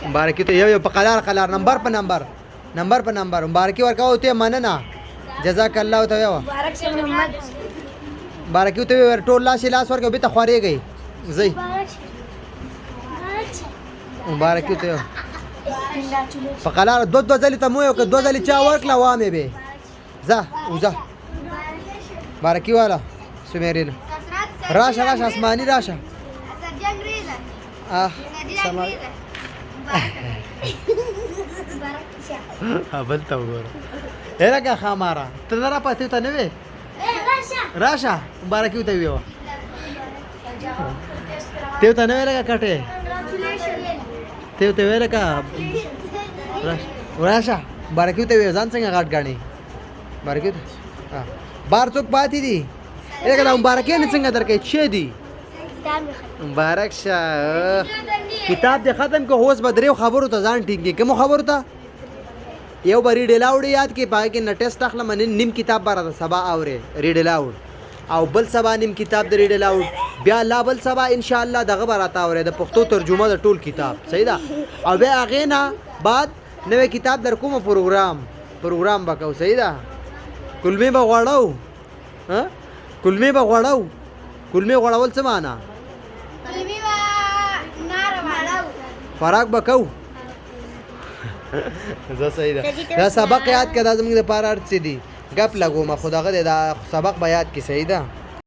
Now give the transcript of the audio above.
مبارکي ته یو په قلار نمبر په نمبر مبارکي ورکاو ته مننه جزاک الله ته یو مبارک شه محمد مبارکي ته ور ټول لاس ورکو به ته خوريږي زئی مبارکي ته په قلار دو ځلې ته مو یو که دو ځلې چا ورکلا وامه به وزه مبارکي والا سميرين راشه اسماني راشه سلام بل ته وګوره هرګه خامارا ته نه را پاتې ته نه وې راشه مبارکي ته ویو ته نه ویلګه کټه ته ویلګه راشه مبارکي ته ویو ځان څنګه غاټ غاڼي مبارکي بار څوک پاتې دي هرګه مبارکي نه څنګه درکې چې دي مبارک شه کتاب دې ختم کو هوس بدریو خبرو ته ځان ټینګي کوم خبرو ته یو بری ډلاوډ یاد کې پای کې نټیسټ اخلم نیم کتاب بار سبا اوره ریډلاوډ او بل سبا نیم کتاب د ریډلاوډ بیا لا بل سبا ان شاء الله دغه براته اوره د پښتو ترجمه د ټول کتاب صحیح ده او بیا هغه نه بعد نوې کتاب در کوم پروګرام وکاو صحیح ده کلمې به غواړو ها کلمې غواړول څه معنا فراق بکاو زه صحیح ده دا سبق یاد کړه زموږ د پاره ارڅ دي غپ لګو ما خداغه دا سبق به یاد کی صحیح ده